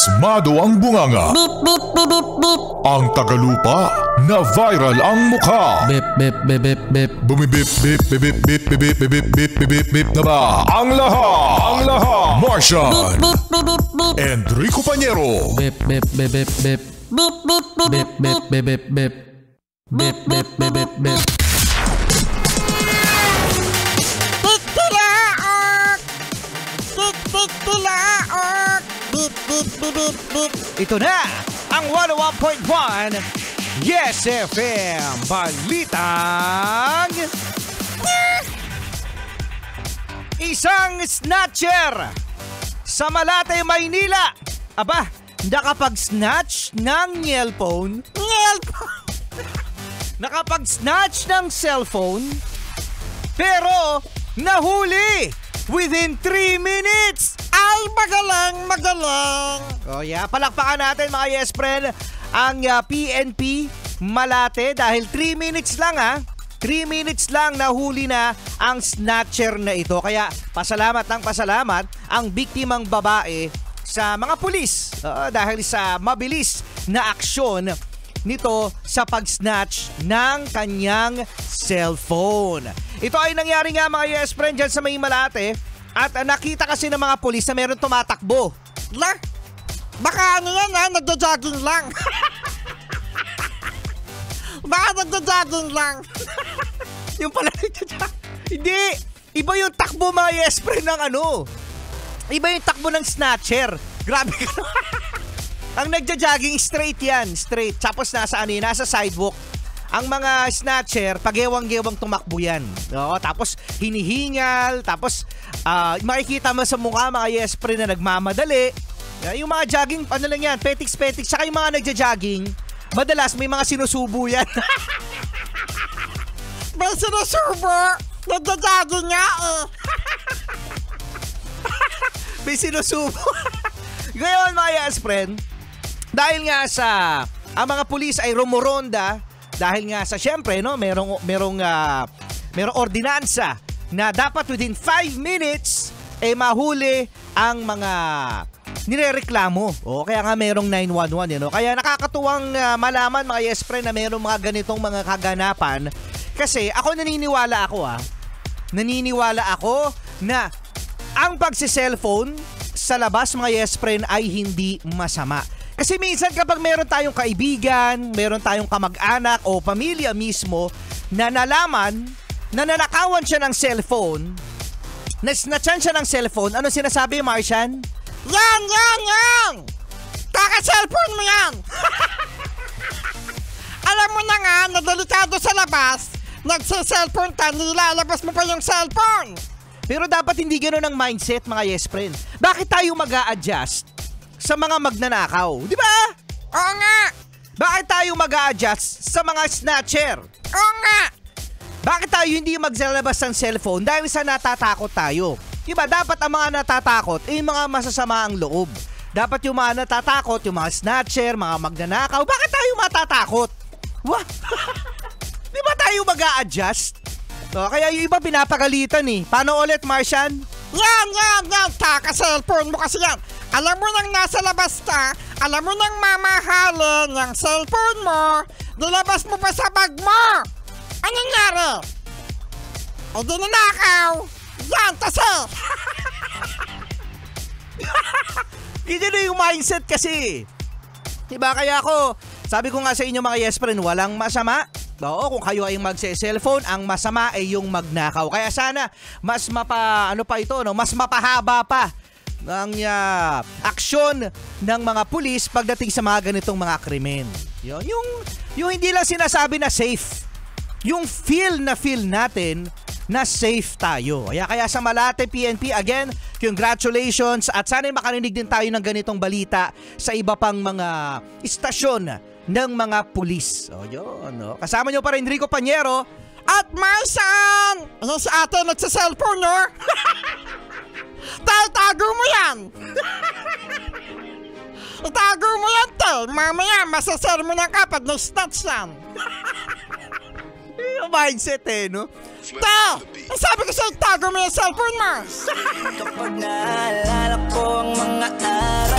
Pasmado ang bunganga. Beep, beep, beep, beep, beep. Ang tagalupa na viral ang mukha. Bip, bip, bip, bip, bip. Bumibip, bip, bip, bip, bip, bip, bip, bip, bip, bip, bip, bip na ba? Ang lahat. Martian. Beep, beep, beep, beep. Enrico Pañero. Bip, bip, bip, bip, bip. Beep, beep, beep, Bip, bip, bip, bip, bip. Bip, bip, bip, bip, bip. Tiktilaok! Tiktilaok! Beep, beep, beep, beep, beep. Ito na ang 101.1 Yes FM Balitang Isang snatcher sa Malate, Maynila. Aba, nakapag-snatch ng cellphone. Nakapag-snatch ng cellphone, pero nahuli within 3 minutes. Ay, magaling, magaling. Oh yeah, palakpakan natin mga yes friend ang PNP Malate dahil 3 minutes lang 3 minutes lang nahuli na ang snatcher na ito. Kaya pasalamat ng pasalamat ang biktimang babae sa mga pulis dahil sa mabilis na aksyon nito sa pag-snatch ng kanyang cellphone. Ito ay nangyari nga mga yes friend dyan sa may Malate at nakita kasi ng mga pulis na meron tumatakbo. La, baka ano yan nagja-jogging lang. Baka nagja-jogging lang. Yung pala hindi, iba yung takbo mga yes friend ng iba yung takbo ng snatcher. Grabe ka. Ang nagja-jogging straight yan, straight. Tapos nasa sidewalk. Ang mga snatcher, pag-ewang-gewang tumakbo yan. Oo, tapos hinihingal, tapos makikita mo sa mukha mga yes friend na nagmamadali. Yung mga jogging, lang yan, petiks-petiks. Saka yung mga nagja-jogging, madalas may mga sinusubo yan. May sinusubo. Nagja-jogging nga May sinusubo. Ngayon mga yes friend, dahil nga sa ang mga pulis ay rumoronda dahil nga sa syempre merong ordinansa na dapat within 5 minutes mahuli ang mga nirereklamo. Kaya nga merong 911 Kaya nakakatuwang malaman mga yes friend na merong mga ganitong mga kaganapan kasi ako naniniwala ako na ang pagsi-cellphone sa labas mga yes friend ay hindi masama. Kasi minsan kapag meron tayong kaibigan, meron tayong kamag-anak o pamilya mismo na nalaman na nanakawan siya ng cellphone, nasnatchan siya ng cellphone, ano sinasabi Martian? Yan! Kaka-cellphone mo yan! Alam mo na nga, na delikado sa labas, nagse-cellphone ka, nilalabas mo pa yung cellphone. Pero dapat hindi gano'n ang mindset mga yes friend. Bakit tayo mag-a-adjust sa mga magnanakaw? Di ba? Oo nga. Bakit tayo mag-a-adjust sa mga snatcher? Oo nga. Bakit tayo hindi maglalabas ng cellphone dahil sa natatakot tayo? Di ba? Dapat ang mga natatakot mga masasama ang loob. Dapat yung mga natatakot, yung mga snatcher, mga magnanakaw, bakit tayo matatakot? Wah! Di ba tayo mag-a-adjust? Kaya yung iba pinapagalitan Paano ulit, Martian? Yan! Kaka-cellphone mo kasi yan. Alam mo nang nasa labas ka, alam mo nang mamahalin yung cellphone mo, nilabas mo pa sa bag mo. Anong nangyari? Ay di nanakaw. Yan, kasi. Ganyan na yung mindset kasi. Diba kaya sabi ko nga sa inyo mga yes friend, walang masama. Kung kayo ay magse-cellphone, ang masama ay yung magnakaw. Kaya sana mas mas mapahaba pa ang aksyon ng mga pulis pagdating sa mga ganitong mga krimen. Yung hindi lang sinasabi na safe. Yung feel natin na safe tayo. Kaya sa Malate PNP, again, congratulations at sana makarinig din tayo ng ganitong balita sa iba pang mga istasyon ng mga pulis. Kasama nyo pa rin Enrico Pañero at Martian! Ano si ate nagsa-cellphone, Tago mo yan! Itago mo yan, mamaya masasermonan ka pag na-snatch yan. Yung mindset sabi ko sa'yo, itago mo yung cellphone mo. Kapag naalala ko ang mga araw